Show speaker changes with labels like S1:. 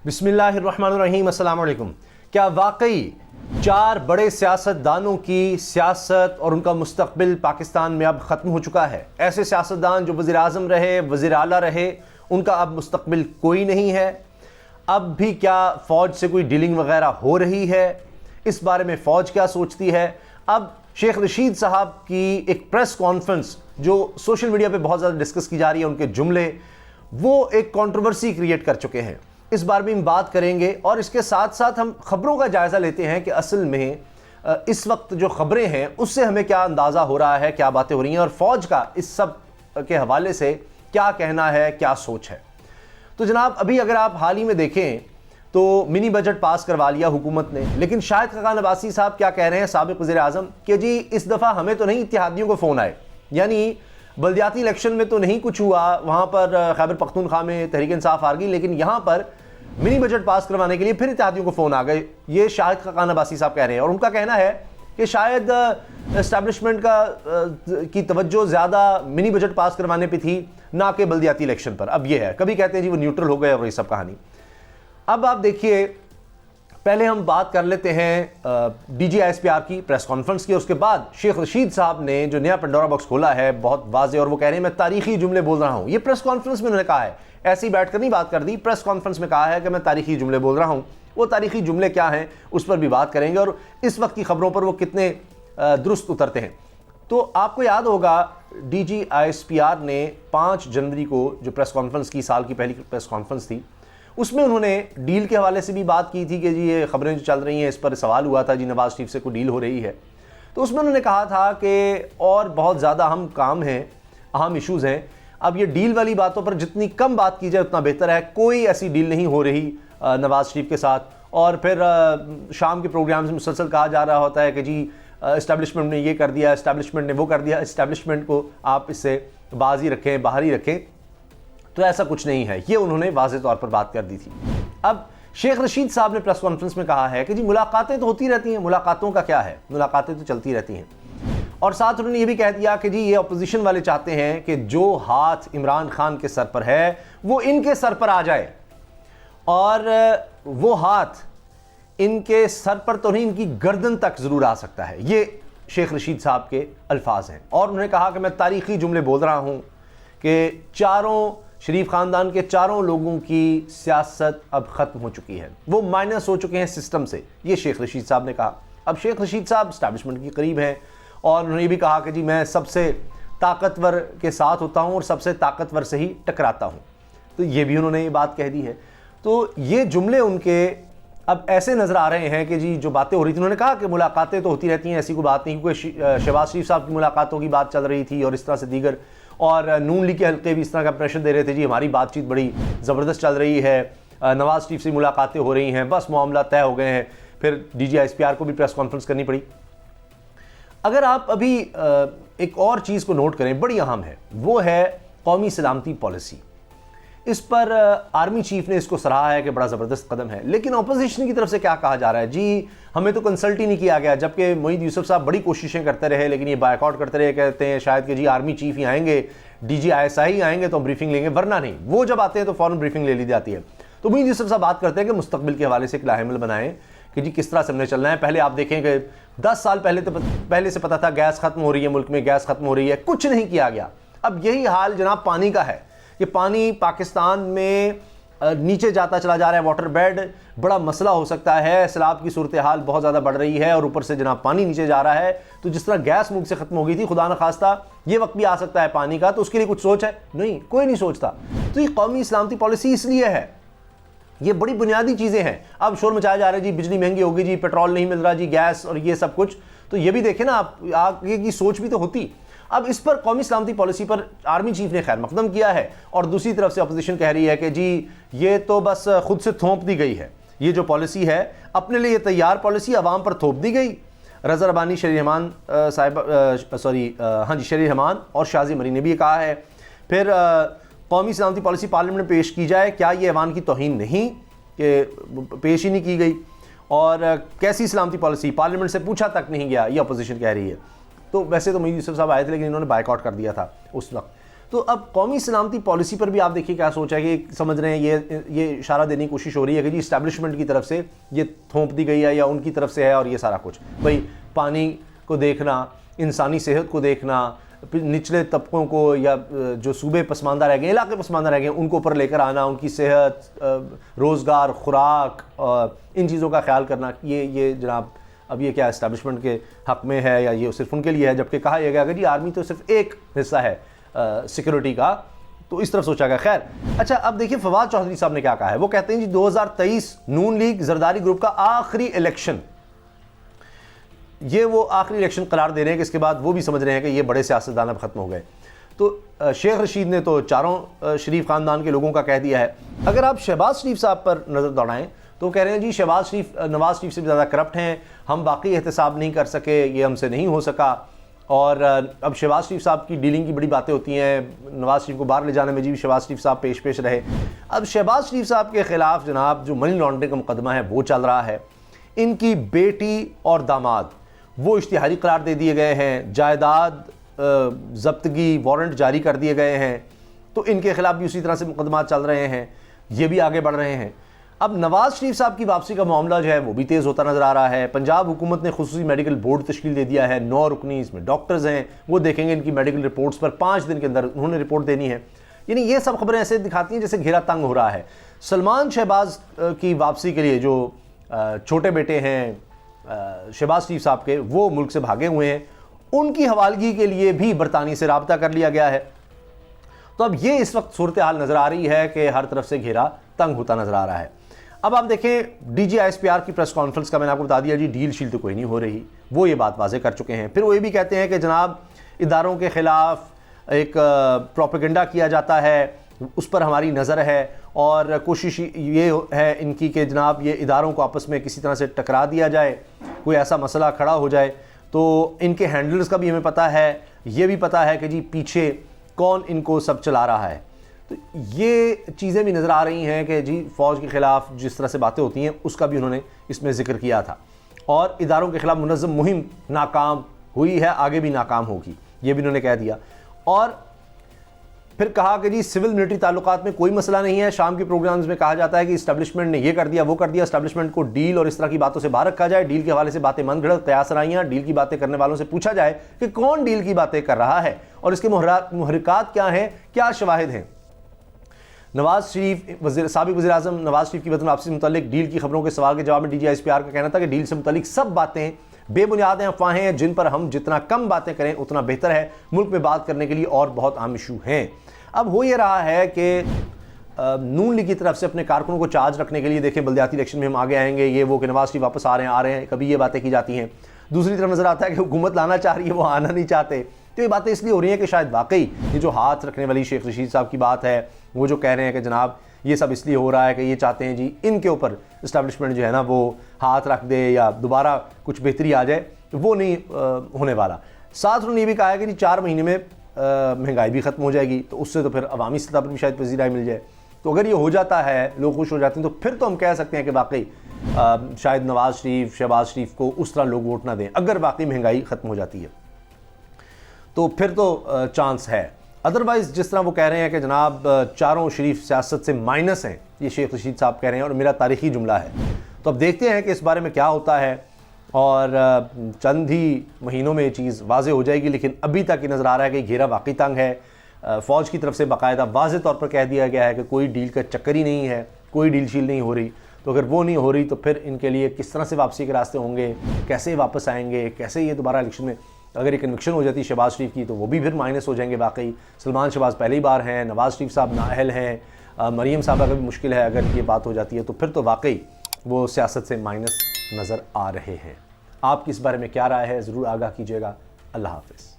S1: बिस्मिल्लाहिर्रहमानिर्रहीम, अस्सलाम वालेकुम। क्या वाकई 4 बड़े सियासतदानों की सियासत और उनका मुस्तकबिल पाकिस्तान में अब ख़त्म हो चुका है? ऐसे सियासतदान जो वज़ीर आज़म रहे, वज़ीर आला रहे, उनका अब मुस्तकबिल कोई नहीं है। अब भी क्या फ़ौज से कोई डीलिंग वगैरह हो रही है? इस बारे में फ़ौज क्या सोचती है? अब शेख रशीद साहब की एक प्रेस कॉन्फ्रेंस जो सोशल मीडिया पे बहुत ज़्यादा डिस्कस की जा रही है, उनके जुमले वो एक कंट्रोवर्सी क्रिएट कर चुके हैं। इस बार भी हम बात करेंगे और इसके साथ साथ हम खबरों का जायज़ा लेते हैं कि असल में इस वक्त जो खबरें हैं उससे हमें क्या अंदाज़ा हो रहा है, क्या बातें हो रही हैं और फ़ौज का इस सब के हवाले से क्या कहना है, क्या सोच है। तो जनाब, अभी अगर आप हाल ही में देखें तो मिनी बजट पास करवा लिया हुकूमत ने, लेकिन शाहिद खाकान अब्बासी साहब क्या कह रहे हैं, साबिक़ वज़ीर आज़म, कि जी इस दफ़ा हमें तो नहीं इत्तेहादियों को फ़ोन आए, यानी बल्दियाती इलेक्शन में तो नहीं कुछ हुआ, वहाँ पर खैबर पख्तूनख्वा में तहरीक इंसाफ हार गई, लेकिन यहाँ पर मिनी बजट पास करवाने के लिए फिर इत्तेहादियों को फ़ोन आ गए। ये शाहिद खाकान अब्बासी साहब कह रहे हैं और उनका कहना है कि शायद एस्टैब्लिशमेंट की तवज्जो ज़्यादा मिनी बजट पास करवाने पे थी, ना कि बल्दियाती इलेक्शन पर। अब ये है, कभी कहते हैं जी वो न्यूट्रल हो गए और ये सब कहानी। अब आप देखिए, पहले हम बात कर लेते हैं DGISPR की प्रेस कॉन्फ्रेंस की। उसके बाद शेख रशीद साहब ने जो नया पंडोरा बॉक्स खोला है बहुत वाज़ेह, और वो कह रहे हैं मैं तारीखी जुमले बोल रहा हूँ। ये प्रेस कॉन्फ्रेंस में उन्होंने कहा है, ऐसे ही बैठकर नहीं बात कर दी, प्रेस कॉन्फ्रेंस में कहा है कि मैं तारीखी जुमले बोल रहा हूँ। वो तारीखी जुमले क्या हैं उस पर भी बात करेंगे और इस वक्त की खबरों पर वो कितने दुरुस्त उतरते हैं। तो आपको याद होगा DGISPR ने 5 जनवरी को जो प्रेस कॉन्फ्रेंस की, साल की पहली प्रेस कॉन्फ्रेंस थी, उसमें उन्होंने डील के हवाले से भी बात की थी कि जी ये खबरें जो चल रही हैं, इस पर सवाल हुआ था जी नवाज़ शरीफ से कोई डील हो रही है। तो उसमें उन्होंने कहा था कि और बहुत ज़्यादा अहम काम हैं, अहम इश्यूज़ हैं, अब ये डील वाली बातों पर जितनी कम बात की जाए उतना बेहतर है। कोई ऐसी डील नहीं हो रही नवाज़ शरीफ के साथ। और फिर शाम के प्रोग्राम्स में मुसलसल कहा जा रहा होता है कि जी इस्टेब्लिशमेंट ने ये कर दिया, इस्टेब्लिशमेंट ने वो कर दिया। इस्टेब्लिशमेंट को आप इससे बाजी रखें, बाहर ही रखें, तो ऐसा कुछ नहीं है। ये उन्होंने वाज़ेह तौर पर बात कर दी थी। अब शेख रशीद साहब ने प्रेस कॉन्फ्रेंस में कहा है कि जी मुलाकातें तो होती रहती हैं, मुलाकातों का क्या है, मुलाकातें तो चलती रहती हैं। और साथ उन्होंने ये भी कह दिया कि जी ये अपोजिशन वाले चाहते हैं कि जो हाथ इमरान खान के सर पर है वो इनके सर पर आ जाए, और वो हाथ इनके सर पर तो नहीं, इनकी गर्दन तक ज़रूर आ सकता है। ये शेख रशीद साहब के अल्फाज हैं। और उन्होंने कहा कि मैं तारीख़ी जुमले बोल रहा हूँ कि चारों शरीफ ख़ानदान के चारों लोगों की सियासत अब ख़त्म हो चुकी है, वो माइनस हो चुके हैं सिस्टम से। ये शेख रशीद साहब ने कहा। अब शेख रशीद साहब इस्टेब्लिशमेंट के करीब हैं और उन्होंने ये भी कहा कि जी मैं सबसे ताकतवर के साथ होता हूँ और सबसे ताकतवर से ही टकराता हूँ। तो ये भी उन्होंने ये बात कह दी है। तो ये जुमले उनके अब ऐसे नज़र आ रहे हैं कि जी जो बातें हो रही थी, उन्होंने कहा कि मुलाकातें तो होती रहती हैं, ऐसी कोई बात नहीं, क्योंकि शहबाज शरीफ साहब की मुलाकातों की बात चल रही थी और इस तरह से दीगर, और नून लीग के हल्के भी इस तरह का प्रेशर दे रहे थे जी हमारी बातचीत बड़ी ज़बरदस्त चल रही है, नवाज़ शरीफ से मुलाकातें हो रही हैं, बस मामला तय हो गए हैं। फिर DGISPR को भी प्रेस कॉन्फ्रेंस करनी पड़ी। अगर आप अभी एक और चीज़ को नोट करें, बड़ी अहम है, वो है कौमी सलामती पॉलिसी। इस पर आर्मी चीफ ने इसको सराहा है कि बड़ा ज़बरदस्त कदम है, लेकिन अपोजिशन की तरफ से क्या कहा जा रहा है, जी हमें तो कंसल्ट ही नहीं किया गया, जबकि मोईद यूसुफ साहब बड़ी कोशिशें करते रहे लेकिन ये बायकॉट करते रहे। कहते हैं शायद कि जी आर्मी चीफ ही आएंगे, DGISI आएंगे तो हम ब्रीफिंग लेंगे, वरना नहीं। वो जब आते हैं तो फ़ौरन ब्रीफिंग ले ली जाती है। तो मोईद यूसुफ साहब बात करते हैं कि मुस्तकबिल के हवाले से एक लाहेमिल बनाएं कि जी किस तरह से हमने चलना है। पहले आप देखें कि 10 साल पहले से पता था गैस ख़त्म हो रही है, मुल्क में गैस ख़त्म हो रही है, कुछ नहीं किया गया। अब यही हाल जनाब पानी का है कि पानी पाकिस्तान में नीचे जाता चला जा रहा है, वाटर बेड बड़ा मसला हो सकता है, सैलाब की सूरत हाल बहुत ज़्यादा बढ़ रही है और ऊपर से जनाब पानी नीचे जा रहा है। तो जिस तरह गैस मुल्क से ख़त्म हो गई थी, खुदा न खास्ता ये वक्त भी आ सकता है पानी का, तो उसके लिए कुछ सोच है? नहीं, कोई नहीं सोचता। तो ये कौमी सलामती पॉलिसी इसलिए है, ये बड़ी बुनियादी चीज़ें हैं। अब शोर मचाया जा रहा है जी बिजली महंगी होगी, जी पेट्रोल नहीं मिल रहा, जी गैस और ये सब कुछ। तो ये भी देखें ना आप, आगे की सोच भी तो होती। अब इस पर कौमी सलामती पॉलिसी पर आर्मी चीफ ने खैर मकदम किया है और दूसरी तरफ से अपोजिशन कह रही है कि जी ये तो बस खुद से थोप दी गई है, ये जो पॉलिसी है अपने लिए तैयार पॉलिसी अवाम पर थोप दी गई। रज़ा रबानी, शरीर रहमान शरीर रहमान और शाज़ी मरी ने भी कहा है। फिर कौमी सलामती पॉलिसी पार्लियामेंट में पेश की जाए, क्या ये ऐवान की तौहीन नहीं कि पेश ही नहीं की गई? और कैसी सलामती पॉलिसी, पार्लियामेंट से पूछा तक नहीं गया, ये अपोजिशन कह रही है। तो वैसे तो मोईद यूसुफ साहब आए थे लेकिन इन्होंने बायकॉट कर दिया था उस वक्त। تو اب قومی سلامتی پالیسی پر بھی آپ دیکھیے کیا سوچ ہے کہ سمجھ رہے ہیں یہ اشارہ دینے کی کوشش ہو رہی ہے کہ جی اسٹیبلشمنٹ کی طرف سے یہ تھوپ دی گئی ہے یا ان کی طرف سے ہے اور یہ سارا کچھ. بھائی پانی کو دیکھنا, انسانی صحت کو دیکھنا, نچلے طبقوں کو یا جو صوبے پسماندہ رہ گئے, علاقے پسماندہ رہ گئے, ان کو اوپر لے کر آنا, ان کی صحت, روزگار, خوراک, ان چیزوں کا خیال کرنا, یہ جناب اب یہ کیا اسٹیبلشمنٹ کے حق میں ہے یا یہ صرف ان کے لیے ہے, جبکہ کہا یہ گیا کہ جی آرمی تو صرف ایک حصہ ہے سیکورٹی کا, تو اس طرف سوچا گیا. خیر اچھا, اب دیکھیں فواد چوہدری صاحب نے کیا کہا ہے. وہ کہتے ہیں جی 2023 نون لیگ زرداری گروپ کا آخری الیکشن, یہ وہ آخری الیکشن قرار دے رہے ہیں کہ اس کے بعد وہ بھی سمجھ رہے ہیں کہ یہ بڑے سیاستدان اب ختم ہو گئے. تو شیخ رشید نے تو چاروں شریف خاندان کے لوگوں کا کہہ دیا ہے. اگر آپ شہباز شریف صاحب پر نظر دوڑائیں تو کہہ رہے ہیں جی شہباز شریف نواز شریف سے بھی زیادہ کرپٹ ہیں, ہم باقی احتساب نہیں کر سکے, یہ ہم سے نہیں ہو سکا, اور اب شہباز شریف صاحب کی ڈیلنگ کی بڑی باتیں ہوتی ہیں, نواز شریف کو باہر لے جانے میں جی شہباز شریف صاحب پیش رہے. اب شہباز شریف صاحب کے خلاف جناب جو منی لانڈرنگ کا مقدمہ ہے وہ چل رہا ہے, ان کی بیٹی اور داماد وہ اشتہاری قرار دے دیے گئے ہیں, جائیداد ضبطگی وارنٹ جاری کر دیے گئے ہیں, تو ان کے خلاف بھی اسی طرح سے مقدمات چل رہے ہیں, یہ بھی آگے بڑھ رہے ہیں. اب نواز شریف صاحب کی واپسی کا معاملہ جو ہے وہ بھی تیز ہوتا نظر آ رہا ہے. پنجاب حکومت نے خصوصی میڈیکل بورڈ تشکیل دے دیا ہے, 9 رکنی, اس میں ڈاکٹرز ہیں, وہ دیکھیں گے ان کی میڈیکل رپورٹس پر 5 دن کے اندر انہوں نے رپورٹ دینی ہے. یعنی یہ سب خبریں ایسے دکھاتی ہیں جیسے گھیرا تنگ ہو رہا ہے. سلمان شہباز کی واپسی کے لیے جو چھوٹے بیٹے ہیں شہباز شریف صاحب کے, وہ ملک سے بھاگے ہوئے ہیں, ان کی حوالگی کے لیے بھی برطانیہ سے رابطہ کر لیا گیا ہے. تو اب یہ اس وقت صورتحال نظر آ رہی ہے کہ ہر طرف سے گھیرا تنگ ہوتا نظر آ رہا ہے. اب آپ دیکھیں D G S P R کی پریس کانفرنس کا میں نے آپ کو بتا دیا جی, ڈیل شیل تو کوئی نہیں ہو رہی, وہ یہ بات واضح کر چکے ہیں. پھر وہ یہ بھی کہتے ہیں کہ جناب اداروں کے خلاف ایک پروپیگنڈا کیا جاتا ہے, اس پر ہماری نظر ہے, اور کوشش یہ ہے ان کی کہ جناب یہ اداروں کو آپس میں کسی طرح سے ٹکرا دیا جائے, کوئی ایسا مسئلہ کھڑا ہو جائے. تو ان کے ہینڈلرز کا بھی ہمیں پتہ ہے, یہ بھی پتہ ہے کہ جی پیچھے کون ان کو سب چلا رہا ہے. تو یہ چیزیں بھی نظر آ رہی ہیں کہ جی فوج کے خلاف جس طرح سے باتیں ہوتی ہیں اس کا بھی انہوں نے اس میں ذکر کیا تھا, اور اداروں کے خلاف منظم مہم ناکام ہوئی ہے, آگے بھی ناکام ہوگی, یہ بھی انہوں نے کہہ دیا. اور پھر کہا کہ جی سول ملٹری تعلقات میں کوئی مسئلہ نہیں ہے. شام کے پروگرامز میں کہا جاتا ہے کہ اسٹیبلشمنٹ نے یہ کر دیا وہ کر دیا, اسٹیبلشمنٹ کو ڈیل اور اس طرح کی باتوں سے باہر رکھا جائے, ڈیل کے حوالے سے باتیں من گھڑت قیاس رائیاں, ڈیل کی باتیں کرنے والوں سے پوچھا جائے کہ کون ڈیل کی باتیں کر رہا ہے اور اس کے محرکات کیا ہیں, کیا شواہد ہیں. نواز شریف سابق وزیر اعظم نواز شریف کی وطن واپسی سے متعلق ڈیل کی خبروں کے سوال کے جواب میں D G S P R کا کہنا تھا کہ ڈیل سے متعلق سب باتیں بے بنیاد ہیں, افواہیں ہیں, جن پر ہم جتنا کم باتیں کریں اتنا بہتر ہے. ملک میں بات کرنے کے لیے اور بہت اہم ایشو ہیں. اب ہو یہ رہا ہے کہ نون لیگ کی طرف سے اپنے کارکنوں کو چارج رکھنے کے لیے, دیکھیں بلدیاتی الیکشن میں ہم آگے آئیں گے, یہ وہ کہ نواز شریف واپس آ رہے ہیں, کبھی یہ باتیں کی جاتی ہیں. دوسری طرف نظر آتا ہے کہ حکومت لانا چاہ رہی ہے, وہ آنا نہیں چاہتے. تو یہ باتیں اس لیے ہو رہی ہیں کہ شاید واقعی یہ جو ہاتھ رکھنے والی شیخ رشید صاحب کی بات ہے, وہ جو کہہ رہے ہیں کہ جناب یہ سب اس لیے ہو رہا ہے کہ یہ چاہتے ہیں جی ان کے اوپر اسٹیبلشمنٹ جو ہے نا وہ ہاتھ رکھ دے یا دوبارہ کچھ بہتری آ جائے, وہ نہیں ہونے والا. ساتھ انہوں نے یہ بھی کہا ہے کہ جی 4 مہینے میں مہنگائی بھی ختم ہو جائے گی, تو اس سے تو پھر عوامی سطح پر بھی شاید پذیرائی مل جائے. تو اگر یہ ہو جاتا ہے, لوگ خوش ہو جاتے ہیں, تو پھر تو ہم کہہ سکتے ہیں کہ واقعی شاید نواز شریف شہباز شریف کو اس طرح لوگ ووٹ نہ دیں. اگر واقعی مہنگائی ختم ہو جاتی ہے تو پھر تو چانس ہے. ادروائز جس طرح وہ کہہ رہے ہیں کہ جناب چاروں شریف سیاست سے مائنس ہیں, یہ شیخ رشید صاحب کہہ رہے ہیں, اور میرا تاریخی جملہ ہے. تو اب دیکھتے ہیں کہ اس بارے میں کیا ہوتا ہے, اور چند ہی مہینوں میں یہ چیز واضح ہو جائے گی. لیکن ابھی تک یہ نظر آ رہا ہے کہ گھیرا واقعی تنگ ہے. فوج کی طرف سے باقاعدہ واضح طور پر کہہ دیا گیا ہے کہ کوئی ڈیل کا چکر ہی نہیں ہے, کوئی ڈیل شیل نہیں ہو رہی. تو اگر وہ نہیں ہو رہی تو پھر ان کے لیے کس طرح سے واپسی کے راستے ہوں گے, کیسے واپس آئیں گے, کیسے یہ دوبارہ الیکشن میں اگر یہ کنوکشن ہو جاتی ہے شہباز شریف کی تو وہ بھی پھر مائنس ہو جائیں گے. واقعی سلمان شہباز پہلی بار ہیں, نواز شریف صاحب نااہل ہیں, مریم صاحبہ کا بھی مشکل ہے. اگر یہ بات ہو جاتی ہے تو پھر تو واقعی وہ سیاست سے مائنس نظر آ رہے ہیں. آپ کی اس بارے میں کیا رائے ہے, ضرور آگاہ کیجیے گا. اللہ حافظ.